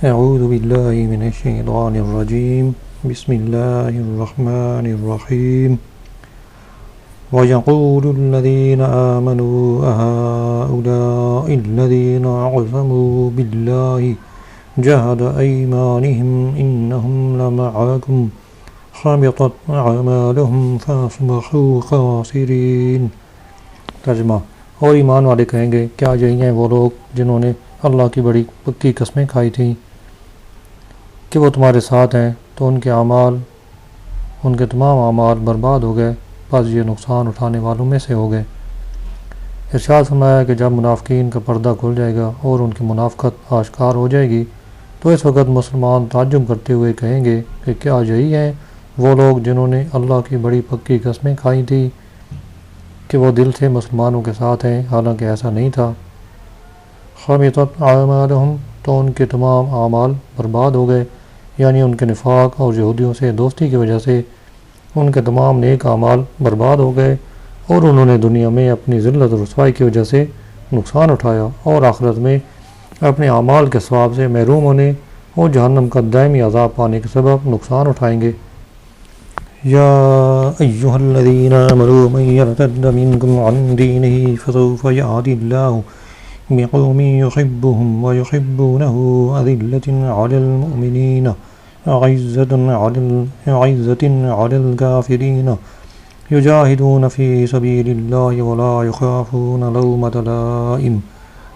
اعوذ باللہ من الشیطان الرجیم بسم اللہ الرحمن الرحیم وَيَقُولُ الَّذِينَ آمَنُوا أَهَؤُلَاءِ الَّذِينَ أَقْسَمُوا بِاللَّهِ جَهْدَ أَيْمَانِهِمْ إِنَّهُمْ لَمَعَكُمْ حَبِطَتْ أَعْمَالُهُمْ فَأَصْبَحُوا خَاسِرِينَ۔ ترجمہ: اور ایمان والے کہیں گے، کیا یہی ہیں وہ لوگ جنہوں نے اللہ کی بڑی پکی قسمیں کھائی تھیں کہ وہ تمہارے ساتھ ہیں، تو ان کے تمام اعمال برباد ہو گئے، بس یہ نقصان اٹھانے والوں میں سے ہو گئے۔ ارشاد فرمایا کہ جب منافقین کا پردہ کھل جائے گا اور ان کی منافقت آشکار ہو جائے گی تو اس وقت مسلمان تعجب کرتے ہوئے کہیں گے کہ کیا یہی ہیں وہ لوگ جنہوں نے اللہ کی بڑی پکی قسمیں کھائی تھیں کہ وہ دل سے مسلمانوں کے ساتھ ہیں، حالانکہ ایسا نہیں تھا۔ حبطت اعمالہم، تو ان کے تمام اعمال برباد ہو گئے، یعنی ان کے نفاق اور یہودیوں سے دوستی کی وجہ سے ان کے تمام نیک اعمال برباد ہو گئے، اور انہوں نے دنیا میں اپنی ذلت و رسوائی کی وجہ سے نقصان اٹھایا، اور آخرت میں اپنے اعمال کے ثواب سے محروم ہونے اور جہنم کا دائمی عذاب پانے کے سبب نقصان اٹھائیں گے۔ یا ایہا الذین آمنوا من یرتد منکم عن دینہ فسوف یأتی اللہ بقوم یحبهم ویحبونہ اذلۃ علی المؤمنین عزة على الكافرين يجاهدون في سبيل الله ولا يخافون لومة لائم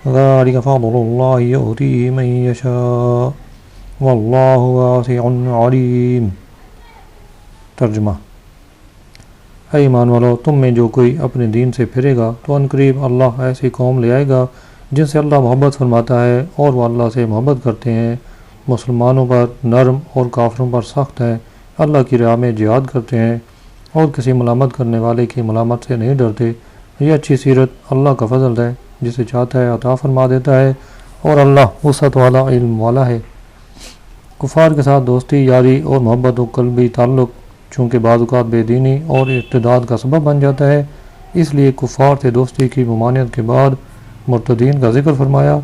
ذلك فضل الله يؤتيه من يشاء والله واسع عليم۔ ترجمہ: اے ایمان والو، تم میں جو کوئی اپنے دین سے پھرے گا تو عنقریب اللہ ایسی قوم لے آئے گا جن سے اللہ محبت فرماتا ہے اور وہ اللہ سے محبت کرتے ہیں، مسلمانوں پر نرم اور کافروں پر سخت ہیں، اللہ کی راہ میں جہاد کرتے ہیں اور کسی ملامت کرنے والے کی ملامت سے نہیں ڈرتے۔ یہ اچھی سیرت اللہ کا فضل ہے، جسے چاہتا ہے عطا فرما دیتا ہے، اور اللہ وسعت والا علم والا ہے۔ کفار کے ساتھ دوستی، یاری اور محبت و قلبی تعلق چونکہ بعض اوقات بے دینی اور ارتداد کا سبب بن جاتا ہے، اس لیے کفار سے دوستی کی ممانعت کے بعد مرتدین کا ذکر فرمایا،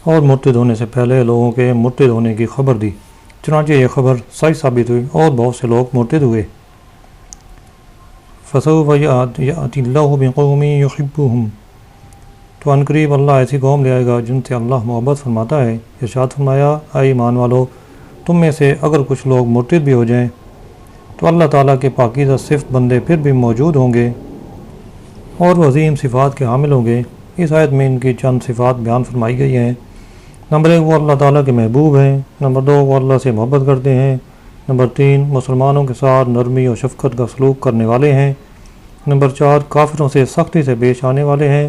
اور مرتد ہونے سے پہلے لوگوں کے مرتد ہونے کی خبر دی، چنانچہ یہ خبر صحیح ثابت ہوئی اور بہت سے لوگ مرتد ہوئے۔ فسوف یأتی اللہ بقوم یحبهم، تو عنقریب اللہ ایسی قوم لے آئے گا جن سے اللہ محبت فرماتا ہے۔ ارشاد فرمایا، اے ایمان والو، تم میں سے اگر کچھ لوگ مرتد بھی ہو جائیں تو اللہ تعالیٰ کے پاکیزہ صفت بندے پھر بھی موجود ہوں گے اور وہ عظیم صفات کے حامل ہوں گے۔ اس آیت میں ان کی چند صفات بیان فرمائی گئی ہیں۔ نمبر 1، وہ اللہ تعالیٰ کے محبوب ہیں۔ نمبر 2، وہ اللہ سے محبت کرتے ہیں۔ نمبر 3، مسلمانوں کے ساتھ نرمی اور شفقت کا سلوک کرنے والے ہیں۔ نمبر 4، کافروں سے سختی سے پیش آنے والے ہیں۔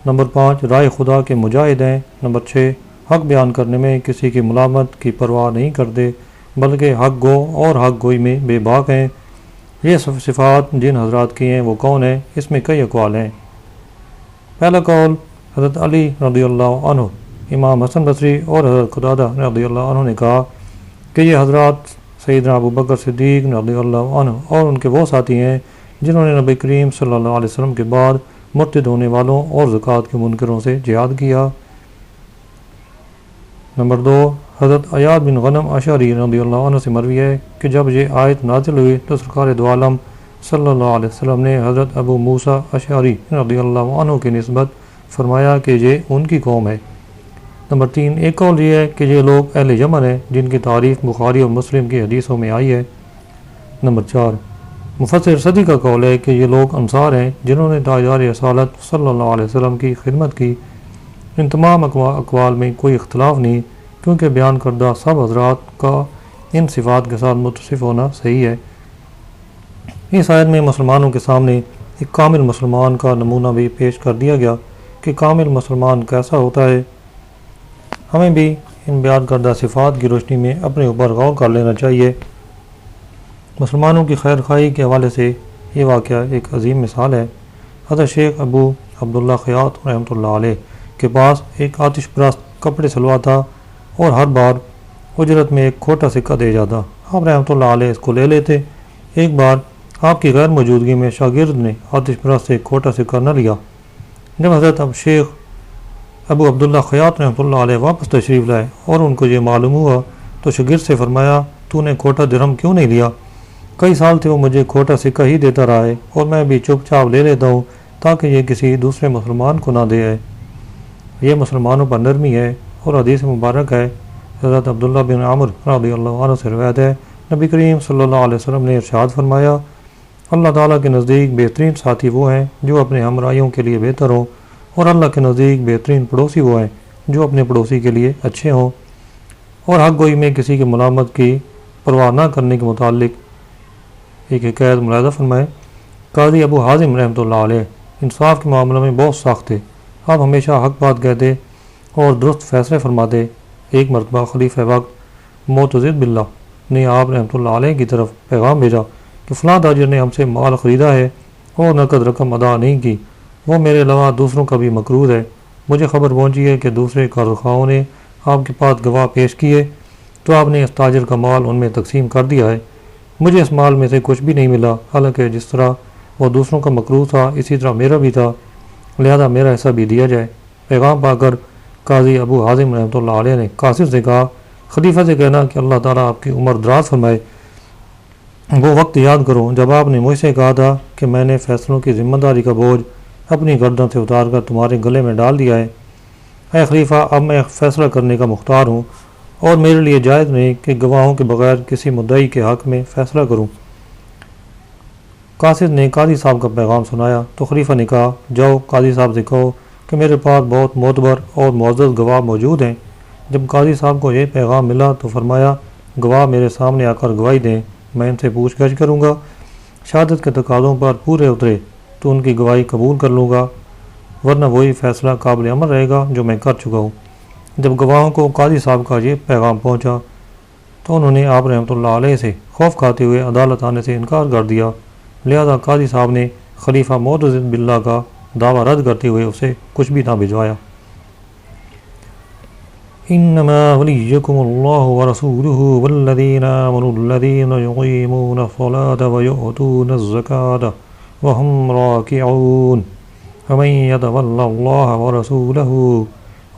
نمبر 5، رائے خدا کے مجاہد ہیں۔ نمبر 6، حق بیان کرنے میں کسی کی ملامت کی پرواہ نہیں کرتے، بلکہ حق گو اور حق گوئی میں بے باک ہیں۔ یہ صفات جن حضرات کی ہیں وہ کون ہیں؟ اس میں کئی اقوال ہیں۔ پہلا قول حضرت علی رضی اللہ عنہ، امام حسن بصری اور حضرت قتادہ رضی اللہ عنہ نے کہا کہ یہ حضرات سیدنا ابو بکر صدیق رضی اللہ عنہ اور ان کے وہ ساتھی ہیں جنہوں نے نبی کریم صلی اللہ علیہ وسلم کے بعد مرتد ہونے والوں اور زکوٰۃ کے منکروں سے جہاد کیا۔ نمبر 2، حضرت عیاض بن غنم اشعری رضی اللہ عنہ سے مروی ہے کہ جب یہ آیت نازل ہوئی تو سرکار دو عالم صلی اللہ علیہ وسلم نے حضرت ابو موسیٰ اشعری رضی اللہ عنہ کی نسبت فرمایا کہ یہ ان کی قوم ہے۔ نمبر 3، ایک قول یہ ہے کہ یہ لوگ اہل یمن ہیں جن کی تعریف بخاری اور مسلم کی حدیثوں میں آئی ہے۔ نمبر 4، مفسر صدی کا قول ہے کہ یہ لوگ انصار ہیں جنہوں نے تاجدار رسالت صلی اللہ علیہ وسلم کی خدمت کی۔ ان تمام اقوال میں کوئی اختلاف نہیں، کیونکہ بیان کردہ سب حضرات کا ان صفات کے ساتھ متصف ہونا صحیح ہے۔ اس آیت میں مسلمانوں کے سامنے ایک کامل مسلمان کا نمونہ بھی پیش کر دیا گیا کہ کامل مسلمان کیسا ہوتا ہے۔ ہمیں بھی ان بیان کردہ صفات کی روشنی میں اپنے اوپر غور کر لینا چاہیے۔ مسلمانوں کی خیر خواہی کے حوالے سے یہ واقعہ ایک عظیم مثال ہے۔ حضرت شیخ ابو عبداللہ خیاط رحمۃ اللہ علیہ کے پاس ایک آتش پرست کپڑے سلوا تھا اور ہر بار اجرت میں ایک کھوٹا سکہ دے جاتا۔ آپ رحمۃ اللہ علیہ اس کو لے لیتے۔ ایک بار آپ کی غیر موجودگی میں شاگرد نے آتش پرست سے ایک کھوٹا سکہ نہ لیا۔ جب حضرت اب شیخ ابو عبداللہ خیاط رحمۃ اللہ علیہ واپس تشریف لائے اور ان کو یہ معلوم ہوا تو شاگرد سے فرمایا تو نے کھوٹا درہم کیوں نہیں لیا؟ کئی سال سے وہ مجھے کھوٹا سکہ ہی دیتا رہا ہے اور میں بھی چپ چاپ لے لیتا ہوں تاکہ یہ کسی دوسرے مسلمان کو نہ دے آئے۔ یہ مسلمانوں پر نرمی ہے اور حدیث مبارک ہے، حضرت عبداللہ بن عمر رضی اللہ عنہ سے روایت ہے، نبی کریم صلی اللہ علیہ وسلم نے ارشاد فرمایا اللہ تعالیٰ کے نزدیک بہترین ساتھی وہ ہیں جو اپنے ہمراہیوں کے لیے بہتر ہوں، اور اللہ کے نزدیک بہترین پڑوسی وہ ہیں جو اپنے پڑوسی کے لیے اچھے ہوں۔ اور حق گوئی میں کسی کی ملامت کی پرواہ نہ کرنے کے متعلق ایک حکایت ملاحظہ فرمائے۔ قاضی ابو حازم رحمۃ اللہ علیہ انصاف کے معاملے میں بہت سخت تھے، آپ ہمیشہ حق بات کہتے اور درست فیصلے فرماتے۔ ایک مرتبہ خلیفہ وقت معتضد باللہ نے آپ رحمۃ اللہ علیہ کی طرف پیغام بھیجا کہ فلاں تاجر نے ہم سے مال خریدا ہے اور نقد رقم ادا نہیں کی، وہ میرے علاوہ دوسروں کا بھی مقروض ہے۔ مجھے خبر پہنچی ہے کہ دوسرے قرض خواہوں نے آپ کے پاس گواہ پیش کیے تو آپ نے اس تاجر کا مال ان میں تقسیم کر دیا ہے۔ مجھے اس مال میں سے کچھ بھی نہیں ملا، حالانکہ جس طرح وہ دوسروں کا مقروض تھا اسی طرح میرا بھی تھا، لہذا میرا حصہ بھی دیا جائے۔ پیغام پا کر قاضی ابو حازم رحمۃ اللہ علیہ نے قاصد سے کہا خلیفہ سے کہنا کہ اللہ تعالیٰ آپ کی عمر دراز فرمائے۔ وہ وقت یاد کرو جب آپ نے مجھ سے کہا تھا کہ میں نے فیصلوں کی ذمہ داری کا بوجھ اپنی گردن سے اتار کر تمہارے گلے میں ڈال دیا ہے۔ اے خلیفہ، اب میں فیصلہ کرنے کا مختار ہوں اور میرے لیے جائز نہیں کہ گواہوں کے بغیر کسی مدعی کے حق میں فیصلہ کروں۔ قاصد نے قاضی صاحب کا پیغام سنایا تو خلیفہ نے کہا جاؤ قاضی صاحب سے کہو کہ میرے پاس بہت معتبر اور معزز گواہ موجود ہیں۔ جب قاضی صاحب کو یہ پیغام ملا تو فرمایا گواہ میرے سامنے آ کر گواہی دیں، میں ان سے پوچھ گچھ کروں گا، شہادت کے تقاضوں پر پورے اترے تو ان کی گواہی قبول کر لوں گا، ورنہ وہی فیصلہ قابل عمل رہے گا جو میں کر چکا ہوں۔ جب گواہوں کو قاضی صاحب کا یہ پیغام پہنچا تو انہوں نے آپ رحمۃ اللہ علیہ سے خوف کھاتے ہوئے عدالت آنے سے انکار کر دیا، لہذا قاضی صاحب نے خلیفہ معتضد باللہ کا دعویٰ رد کرتے ہوئے اسے کچھ بھی نہ بھجوایا۔ انما ولیکم اللہ ورسولہ والذین آمنوا الذین یقیمون الصلاة ویؤتون الزکاة وهم راکعون ومن یتول اللہ ورسولہ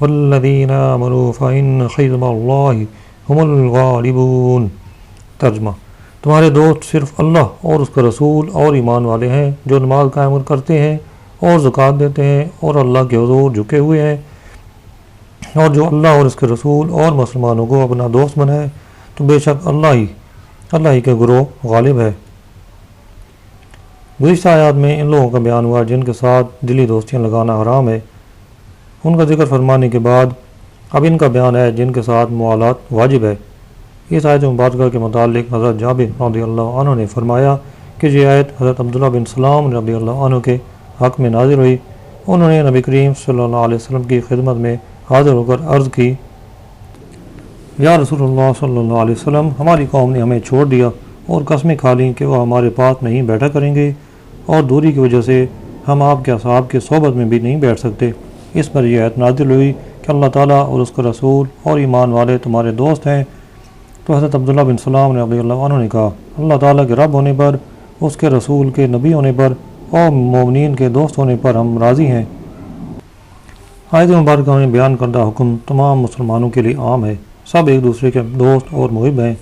والذین آمنوا فإن حزب اللہ هم الغالبون۔ ترجمہ: تمہارے دوست صرف اللہ اور اس کا رسول اور ایمان والے ہیں جو نماز قائم کرتے ہیں اور زکوٰۃ دیتے ہیں اور اللہ کے حضور جھکے ہوئے ہیں، اور جو اللہ اور اس کے رسول اور مسلمانوں کو اپنا دوست بنائے تو بے شک اللہ ہی کے گروہ غالب ہے۔ گزشتہ آیات میں ان لوگوں کا بیان ہوا جن کے ساتھ دلی دوستیاں لگانا حرام ہے۔ ان کا ذکر فرمانے کے بعد اب ان کا بیان ہے جن کے ساتھ موالات واجب ہے۔ اس آیت مبارکہ کے متعلق حضرت جابر رضی اللہ عنہ نے فرمایا کہ یہ آیت حضرت عبداللہ بن سلام رضی اللہ عنہ کے حق میں نازل ہوئی۔ انہوں نے نبی کریم صلی اللہ علیہ وسلم کی خدمت میں حاضر ہو کر عرض کی یا رسول اللہ صلی اللہ علیہ وسلم، ہماری قوم نے ہمیں چھوڑ دیا اور قسمیں کھا لیں کہ وہ ہمارے پاس نہیں بیٹھا کریں گے، اور دوری کی وجہ سے ہم آپ کے اصحاب کے صحبت میں بھی نہیں بیٹھ سکتے۔ اس پر یہ آیت نازل ہوئی کہ اللہ تعالیٰ اور اس کا رسول اور ایمان والے تمہارے دوست ہیں۔ تو حضرت عبداللہ بن سلام رضی اللہ عنہ نے کہا اللہ تعالیٰ کے رب ہونے پر، اس کے رسول کے نبی ہونے پر اور مومنین کے دوست ہونے پر ہم راضی ہیں۔ آیت مبارکہ میں بیان کردہ حکم تمام مسلمانوں کے لیے عام ہے، سب ایک دوسرے کے دوست اور محب ہیں۔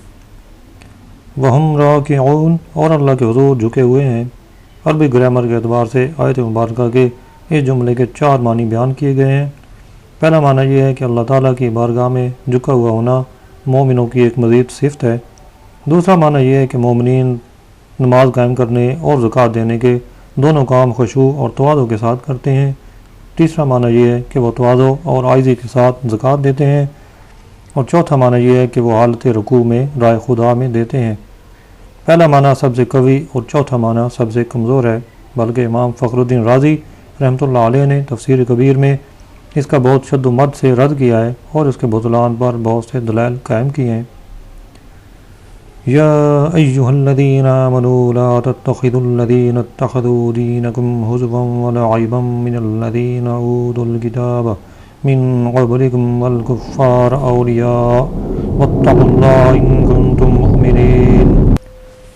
وہم راکعون، اور اللہ کے حضور جھکے ہوئے ہیں۔ عربی گرامر کے اعتبار سے آیت مبارکہ کے اس جملے کے 4 معنی بیان کیے گئے ہیں۔ پہلا معنی یہ ہے کہ اللہ تعالیٰ کی بارگاہ میں جھکا ہوا ہونا مومنوں کی ایک مزید صفت ہے۔ دوسرا معنی یہ ہے کہ مومنین نماز قائم کرنے اور زکوٰۃ دینے کے دونوں کام خشوع اور تواضع کے ساتھ کرتے ہیں۔ تیسرا معنی یہ ہے کہ وہ تواضع اور عاجزی کے ساتھ زکوٰۃ دیتے ہیں، اور چوتھا معنی یہ ہے کہ وہ حالت رکوع میں رائے خدا میں دیتے ہیں۔ پہلا معنی سب سے قوی اور چوتھا معنی سب سے کمزور ہے، بلکہ امام فخر الدین رازی رحمۃ اللہ علیہ نے تفسیر کبیر میں اس کا بہت شد و مد سے رد کیا ہے اور اس کے بطلان پر بہت سے دلائل قائم کیے ہیں۔ یا ایہا الذین آمنوا لا تتخذوا الذین اتخذوا دینکم ہزوا ولعبا من الذین اوتوا الکتاب من قبلکم والکفار اولیاء واتقوا اللہ ان کنتم مؤمنین۔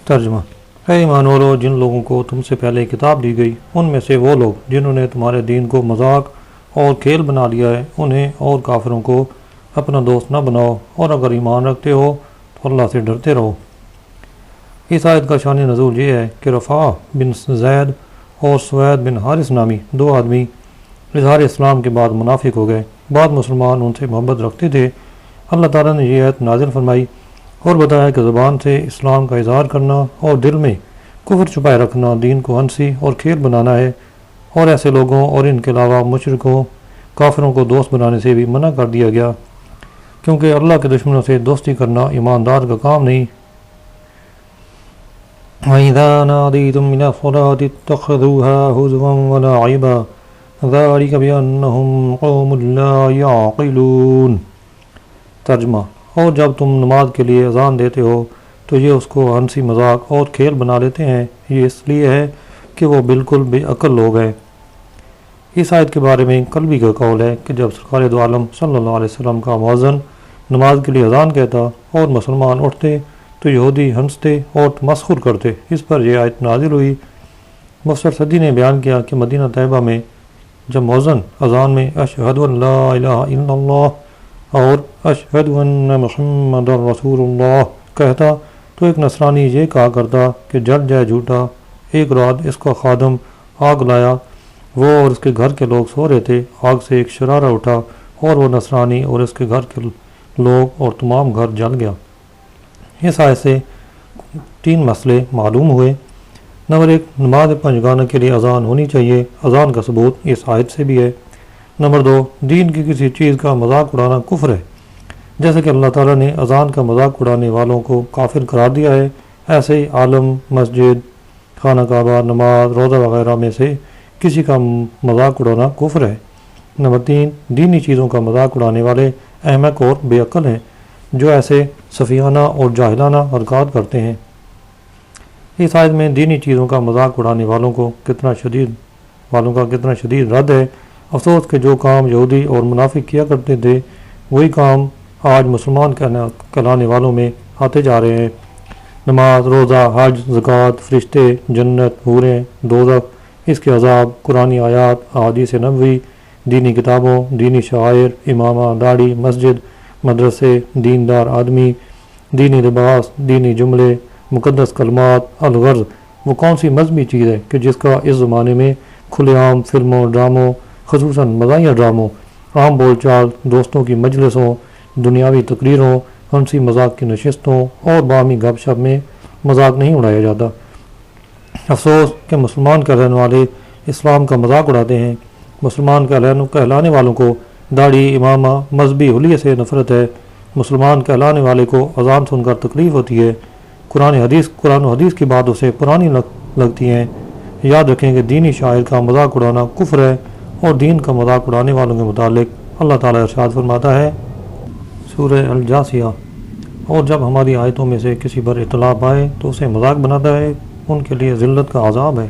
ترجمہ: اے ایمان والو، جن لوگوں کو تم سے پہلے کتاب دی گئی ان میں سے وہ لوگ جنہوں نے تمہارے دین کو مذاق اور کھیل بنا لیا ہے، انہیں اور کافروں کو اپنا دوست نہ بناؤ، اور اگر ایمان رکھتے ہو تو اللہ سے ڈرتے رہو۔ اس آیت کا شان نزول یہ ہے کہ رفاع بن زید اور سوید بن حارث نامی دو آدمی اظہار اسلام کے بعد منافق ہو گئے۔ بعد مسلمان ان سے محبت رکھتے تھے۔ اللہ تعالیٰ نے یہ آیت نازل فرمائی اور بتایا کہ زبان سے اسلام کا اظہار کرنا اور دل میں کفر چھپائے رکھنا دین کو ہنسی اور کھیل بنانا ہے، اور ایسے لوگوں اور ان کے علاوہ مشرکوں کافروں کو دوست بنانے سے بھی منع کر دیا گیا، کیونکہ اللہ کے دشمنوں سے دوستی کرنا ایماندار کا کام نہیں۔ وَإِذَا نَادَيْتُم مِّنَ الصَّلَاةِ اتَّخَذُوهَا هُزُوًا وَلَعِبًا ذَلِكَ بِأَنَّهُمْ قَوْمٌ لَّا يَعْقِلُونَ۔ ترجمہ: اور جب تم نماز کے لیے اذان دیتے ہو تو یہ اس کو ہنسی مذاق اور کھیل بنا لیتے ہیں، یہ اس لیے ہے کہ وہ بالکل بے عقل لوگ ہیں۔ اس آیت کے بارے میں قلبی کا قول ہے کہ جب سرکار دو عالم صلی اللہ علیہ وسلم کا مؤذن نماز کے لیے اذان کہتا اور مسلمان اٹھتے تو یہودی ہنستے اور تمسخر کرتے۔ اس پر یہ آیت نازل ہوئی۔ مفسر سدی نے بیان کیا کہ مدینہ طیبہ میں جب مؤذن اذان میں اشہد ان لا الہ الا اللہ اور اشہد ان محمد رسول اللہ کہتا تو ایک نصرانی یہ کہا کرتا کہ جل جائے جھوٹا، ایک رات اس کا خادم آگ لایا، وہ اور اس کے گھر کے لوگ سو رہے تھے، آگ سے ایک شرارہ اٹھا اور وہ نصرانی اور اس کے گھر کے لوگ اور تمام گھر جل گیا۔ اس آیت سے 3 مسئلے معلوم ہوئے۔ نمبر 1، نماز پنجگانہ کے لیے اذان ہونی چاہیے، اذان کا ثبوت اس آیت سے بھی ہے۔ نمبر 2، دین کی کسی چیز کا مذاق اڑانا کفر ہے، جیسے کہ اللہ تعالیٰ نے اذان کا مذاق اڑانے والوں کو کافر قرار دیا ہے، ایسے ہی عالم، مسجد، خانہ کعبہ، نماز، روزہ وغیرہ میں سے کسی کا مذاق اڑانا کفر ہے۔ نمبر 3، دینی چیزوں کا مذاق اڑانے والے احمق اور بے عقل ہیں، جو ایسے سفیانہ اور جاہلانہ حرکات کرتے ہیں۔ اس آیت میں دینی چیزوں کا مذاق اڑانے والوں کا کتنا شدید رد ہے۔ افسوس کہ جو کام یہودی اور منافق کیا کرتے تھے وہی کام آج مسلمان کہلانے والوں میں آتے جا رہے ہیں۔ نماز، روزہ، حج، زکوٰۃ، فرشتے، جنت، حوریں، دوزخ، اس کے عذاب، قرآنی آیات، احادیث نبوی، دینی کتابوں، دینی شعائر، امامہ، داڑھی، مسجد، مدرسے، دیندار آدمی، دینی لباس، دینی جملے، مقدس کلمات، الغرض وہ کون سی مذہبی چیز ہے کہ جس کا اس زمانے میں کھلے عام فلموں، ڈراموں، خصوصاً مزاحیہ ڈراموں، عام بول چال، دوستوں کی مجلسوں، دنیاوی تقریروں، ہنسی مذاق کی نشستوں اور باہمی گپ شپ میں مذاق نہیں اڑایا جاتا۔ افسوس کہ مسلمان کہلانے والے اسلام کا مذاق اڑاتے ہیں۔ مسلمان کہلانے والوں کو داڑھی، امامہ، مذہبی حلیے سے نفرت ہے۔ مسلمان کہلانے والے کو اذان سن کر تکلیف ہوتی ہے۔ قرآن و حدیث کی بات اسے پرانی لگتی ہیں۔ یاد رکھیں کہ دینی شاعر کا مذاق اڑانا کفر ہے، اور دین کا مذاق اڑانے والوں کے متعلق اللہ تعالیٰ ارشاد فرماتا ہے سورہ الجاثیہ: اور جب ہماری آیتوں میں سے کسی پر اطلاع پائے تو اسے مذاق بناتا ہے، ان کے لیے ذلت کا عذاب ہے۔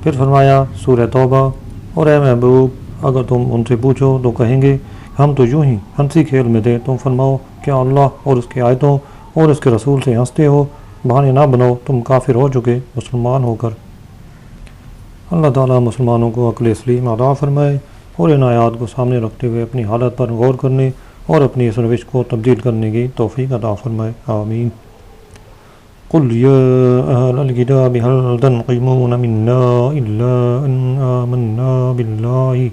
پھر فرمایا سورہ توبہ: اور اے محبوب اگر تم ان سے پوچھو تو کہیں گے ہم تو یوں ہی ہنسی کھیل میں تھے، تم فرماؤ کیا اللہ اور اس کی آیتوں اور اس کے رسول سے ہنستے ہو؟ بہانے نہ بناؤ، تم کافر ہو چکے مسلمان ہو کر۔ اللہ تعالیٰ مسلمانوں کو عقل سلیم عطا فرمائے اور ان آیات کو سامنے رکھتے ہوئے اپنی حالت پر غور کرنے اور اپنی اس روش کو تبدیل کرنے کی توفیق عطا فرمائے، آمین۔ قل یا اہل الکتاب هل تنقمون منا الا ان آمنا باللہ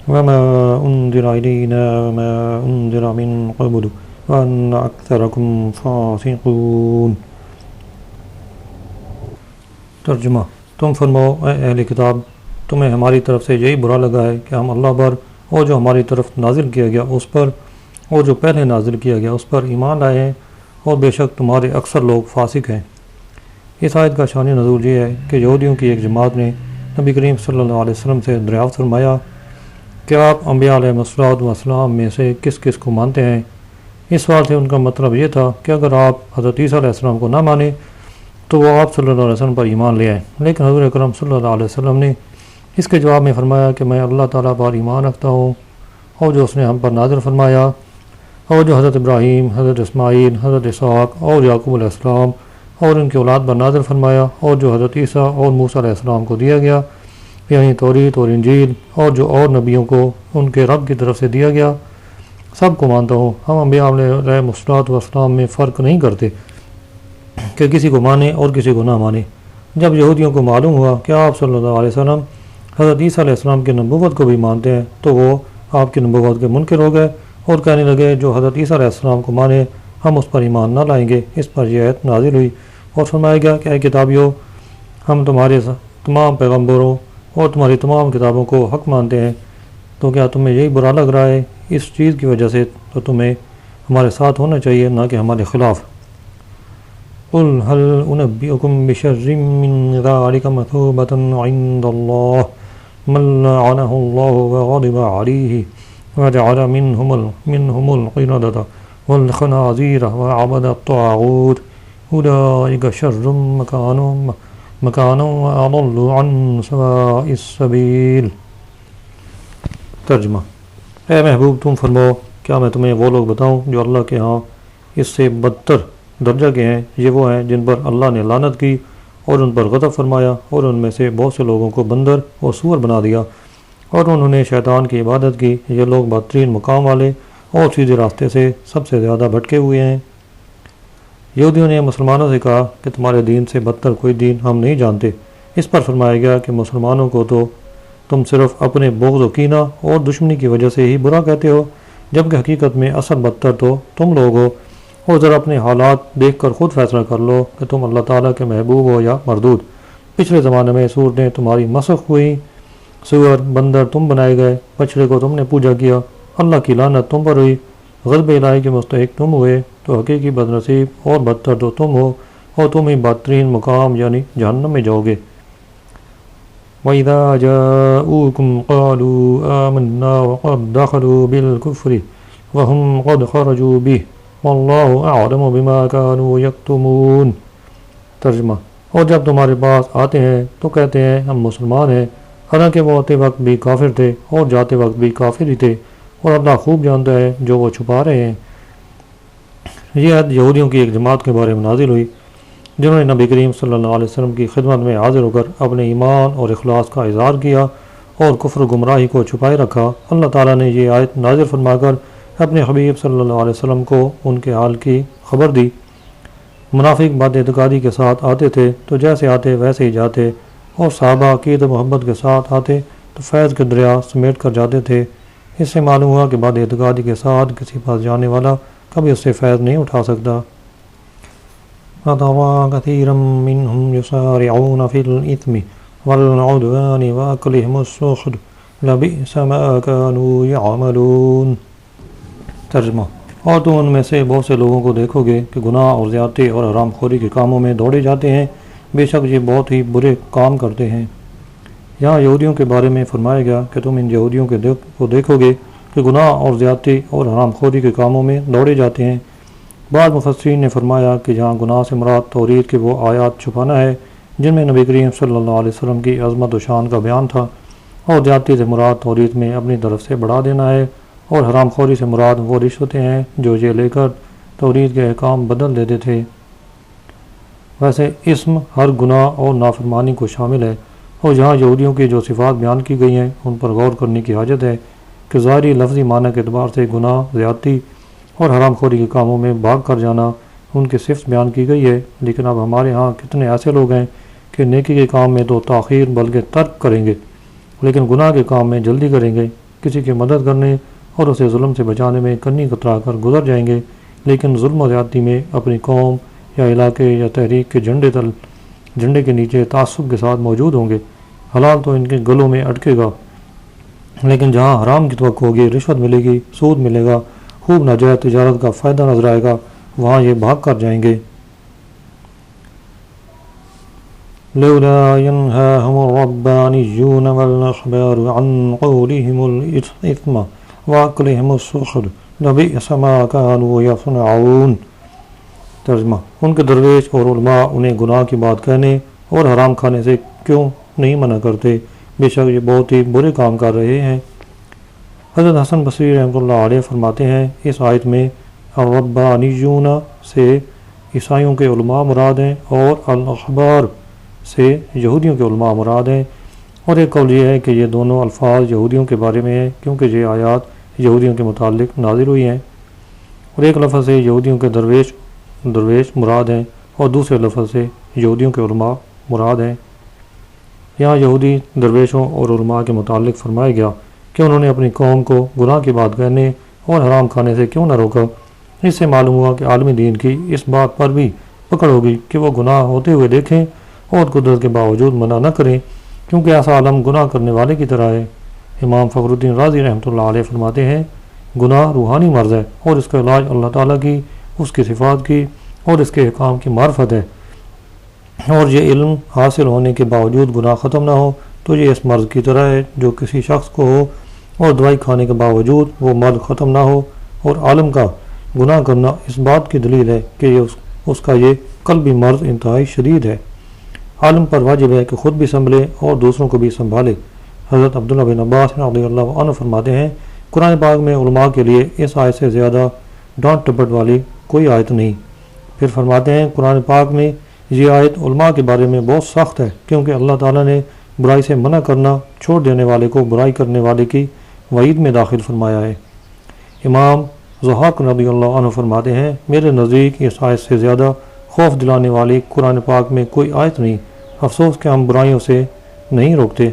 وما انزل الینا وما انزل من قبل وان اکثرکم فاسقون۔ ترجمہ: تم فرماؤ اے اہل کتاب، تمہیں ہماری طرف سے یہی برا لگا ہے کہ ہم اللہ پر اور جو ہماری طرف نازل کیا گیا اس پر اور جو پہلے نازل کیا گیا اس پر ایمان لائے ہیں، اور بے شک تمہارے اکثر لوگ فاسق ہیں۔ اس آیت کا شان نزول یہ ہے کہ یہودیوں کی ایک جماعت نے نبی کریم صلی اللہ علیہ وسلم سے دریافت فرمایا کہ آپ انبیاء علیہ السلام میں سے کس کس کو مانتے ہیں؟ اس سوال سے ان کا مطلب یہ تھا کہ اگر آپ حضرت عیسیٰ علیہ السلام کو نہ مانیں تو وہ آپ صلی اللہ علیہ وسلم پر ایمان لے آئیں، لیکن حضور اکرم صلی اللہ علیہ وسلم نے اس کے جواب میں فرمایا کہ میں اللہ تعالیٰ پر ایمان رکھتا ہوں اور جو اس نے ہم پر نازل فرمایا اور جو حضرت ابراہیم، حضرت اسماعیل، حضرت اسحاق اور یعقوب علیہ السلام اور ان کی اولاد پر نازل فرمایا اور جو حضرت عیسیٰ اور موسیٰ علیہ السلام کو دیا گیا، یعنی توریت اور انجیل اور جو اور نبیوں کو ان کے رب کی طرف سے دیا گیا سب کو مانتا ہوں۔ ہم انبیاء علیہ السلام میں فرق نہیں کرتے کہ کسی کو مانے اور کسی کو نہ مانے۔ جب یہودیوں کو معلوم ہوا کہ آپ صلی اللہ علیہ وسلم حضرت عیسیٰ علیہ السلام کی نبوت کو بھی مانتے ہیں تو وہ آپ کی نبوت کے منکر ہو گئے اور کہنے لگے جو حضرت عیسیٰ علیہ السلام کو مانے ہم اس پر ایمان نہ لائیں گے۔ اس پر یہ آیت نازل ہوئی اور فرمایا گیا کہ اے کتابیوں ہم تمہارے تمام پیغمبروں اور تمہاری تمام کتابوں کو حق مانتے ہیں، تو کیا تمہیں یہی برا لگ رہا ہے اس چیز کی وجہ سے؟ تو تمہیں ہمارے ساتھ ہونا چاہیے نہ کہ ہمارے خلاف۔ قل هل انبئكم بشر من ذلك مثوبة عند الله من لعنه الله وغضب عليه وجعل منهم القردة والخنازير وعبد الطاغوت أولئك شر مكانا وأضل عن سواء السبيل۔ ترجمہ: اے محبوب تم فرماؤ کیا میں تمہیں وہ لوگ بتاؤں جو اللہ کے ہاں اس سے بدتر درجہ کے ہیں؟ یہ وہ ہیں جن پر اللہ نے لعنت کی اور ان پر غضب فرمایا اور ان میں سے بہت سے لوگوں کو بندر اور سور بنا دیا اور انہوں نے شیطان کی عبادت کی۔ یہ لوگ بدترین مقام والے اور سیدھے راستے سے سب سے زیادہ بھٹکے ہوئے ہیں۔ یہودیوں نے مسلمانوں سے کہا کہ تمہارے دین سے بدتر کوئی دین ہم نہیں جانتے۔ اس پر فرمایا گیا کہ مسلمانوں کو تو تم صرف اپنے بغض و کینہ اور دشمنی کی وجہ سے ہی برا کہتے ہو، جبکہ حقیقت میں اصل بدتر تو تم لوگ ہو، اور ذرا اپنے حالات دیکھ کر خود فیصلہ کر لو کہ تم اللہ تعالیٰ کے محبوب ہو یا مردود۔ پچھلے زمانے میں صورتیں تمہاری مسخ ہوئی، سور بندر تم بنائے گئے، بچڑے کو تم نے پوجا کیا، اللہ کی لعنت تم پر ہوئی، غضب الہی کے مستحق تم ہوئے، تو حقیقی بدنصیب اور بدتر تو تم ہو اور تم ہی بدترین مقام یعنی جہنم میں جاؤ گے۔ وَإِذَا جَاءُوكُمْ قَالُوا آمَنَّا وَقَدْ دَخَلُوا بِالْكُفْرِ وَهُمْ قَدْ خَرَجُوا بِهِ وَاللَّهُ أَعْلَمُ بِمَا كَانُوا يَكْتُمُونَ۔ ترجمہ: اور جب تمہارے پاس آتے ہیں تو کہتے ہیں ہم مسلمان ہیں، حالانکہ وہ آتے وقت بھی کافر تھے اور جاتے وقت بھی کافر ہی تھے، اور اللہ خوب جانتا ہے جو وہ چھپا رہے ہیں۔ یہ آیت یہودیوں کی ایک جماعت کے بارے میں نازل ہوئی جنہوں نے نبی کریم صلی اللہ علیہ وسلم کی خدمت میں حاضر ہو کر اپنے ایمان اور اخلاص کا اظہار کیا اور کفر و گمراہی کو چھپائے رکھا۔ اللہ تعالیٰ نے یہ آیت نازل فرما کر اپنے حبیب صلی اللہ علیہ وسلم کو ان کے حال کی خبر دی۔ منافق بد اعتقادی کے ساتھ آتے تھے تو جیسے آتے ویسے ہی جاتے، اور صحابہ عقیدت محبت کے ساتھ آتے تو فیض کے دریا سمیٹ کر جاتے تھے۔ اس سے معلوم ہوا کہ بد اعتقادی کے ساتھ کسی پاس جانے والا کبھی اس سے فیض نہیں اٹھا سکتا۔ وَتَرَى كَثِيرًا مِّنْهُمْ يُسَارِعُونَ فِي الْإِثْمِ وَالْعُدْوَانِ وَأَكْلِهِمُ السُّحْتِ لَبِئْسَ مَا كَانُوا يَعْمَلُونَ۔ ترجمہ: اور تم ان میں سے بہت سے لوگوں کو دیکھو گے کہ گناہ اور زیادتی اور حرام خوری کے کاموں میں دوڑے جاتے ہیں، بے شک یہ بہت ہی برے کام کرتے ہیں۔ یہاں یہودیوں کے بارے میں فرمایا گیا کہ تم ان یہودیوں کو دیکھو گے کہ گناہ اور زیادتی اور حرام خوری کے کاموں میں دوڑے جاتے ہیں۔ بعض مفسرین نے فرمایا کہ جہاں گناہ سے مراد توریت کے وہ آیات چھپانا ہے جن میں نبی کریم صلی اللہ علیہ وسلم کی عظمت و شان کا بیان تھا، اور زیادتی سے مراد توریت میں اپنی طرف سے بڑھا دینا ہے، اور حرام خوری سے مراد وہ رشوتیں ہیں جو یہ لے کر توریت کے احکام بدل دیتے تھے۔ ویسے اسم ہر گناہ اور نافرمانی کو شامل ہے، اور جہاں یہودیوں کی جو صفات بیان کی گئی ہیں ان پر غور کرنے کی حاجت ہے کہ ظاہری لفظی معنی کے اعتبار سے گناہ، زیادتی اور حرام خوری کے کاموں میں بھاگ کر جانا ان کی صفت بیان کی گئی ہے، لیکن اب ہمارے ہاں کتنے ایسے لوگ ہیں کہ نیکی کے کام میں تو تاخیر بلکہ ترک کریں گے، لیکن گناہ کے کام میں جلدی کریں گے، کسی کی مدد کرنے اور اسے ظلم سے بچانے میں کنی کترا کر گزر جائیں گے، لیکن ظلم و زیادتی میں اپنی قوم یا علاقے یا تحریک کے جھنڈے کے نیچے تعصب کے ساتھ موجود ہوں گے۔ حلال تو ان کے گلوں میں اٹکے گا، لیکن جہاں حرام کی توقع ہوگی، رشوت ملے گی، سود ملے گا، خوب ناجائز تجارت کا فائدہ نظر آئے گا، وہاں یہ بھاگ کر جائیں گے۔ لولا ينهاهم الربانيون والأحبار عن قولهم الإثم وأكلهم السحت لبئس ما كانوا يصنعون۔ ترجمہ: ان کے درویش اور علماء انہیں گناہ کی بات کہنے اور حرام کھانے سے کیوں نہیں منع کرتے، بے شک یہ بہت ہی برے کام کر رہے ہیں۔ حضرت حسن بصری رحمۃ اللہ علیہ فرماتے ہیں اس آیت میں الربانیون سے عیسائیوں کے علماء مراد ہیں اور الاحبار سے یہودیوں کے علماء مراد ہیں۔ اور ایک قول یہ ہے کہ یہ دونوں الفاظ یہودیوں کے بارے میں ہیں کیونکہ یہ آیات یہودیوں کے متعلق نازل ہوئی ہیں، اور ایک لفظ سے یہودیوں کے درویش مراد ہیں اور دوسرے لفظ سے یہودیوں کے علماء مراد ہیں۔ یہاں یہودی درویشوں اور علماء کے متعلق فرمایا گیا کہ انہوں نے اپنی قوم کو گناہ کی بات کرنے اور حرام کھانے سے کیوں نہ روکا۔ اس سے معلوم ہوا کہ عالم دین کی اس بات پر بھی پکڑ ہوگی کہ وہ گناہ ہوتے ہوئے دیکھیں اور قدرت کے باوجود منع نہ کریں، کیونکہ ایسا عالم گناہ کرنے والے کی طرح ہے۔ امام فخر الدین رازی رحمۃ اللہ علیہ فرماتے ہیں، گناہ روحانی مرض ہے اور اس کا علاج اللہ تعالیٰ کی، اس کی صفات کی اور اس کے احکام کی معرفت ہے، اور یہ علم حاصل ہونے کے باوجود گناہ ختم نہ ہو تو یہ اس مرض کی طرح ہے جو کسی شخص کو ہو اور دوائی کھانے کے باوجود وہ مرض ختم نہ ہو، اور عالم کا گناہ کرنا اس بات کی دلیل ہے کہ اس کا یہ قلبی مرض انتہائی شدید ہے۔ عالم پر واجب ہے کہ خود بھی سنبھلے اور دوسروں کو بھی سنبھالے۔ حضرت عبداللہ بن عباس رضی اللہ عنہ فرماتے ہیں، قرآن پاک میں علماء کے لیے اس آیت سے زیادہ ڈانٹ ٹپٹ والی کوئی آیت نہیں۔ پھر فرماتے ہیں، قرآن پاک میں یہ آیت علماء کے بارے میں بہت سخت ہے کیونکہ اللہ تعالیٰ نے برائی سے منع کرنا چھوڑ دینے والے کو برائی کرنے والے کی وعید میں داخل فرمایا ہے۔ امام ضحاک رضی اللہ عنہ فرماتے ہیں، میرے نزدیک اس آیت سے زیادہ خوف دلانے والی قرآن پاک میں کوئی آیت نہیں۔ افسوس کہ ہم برائیوں سے نہیں روکتے۔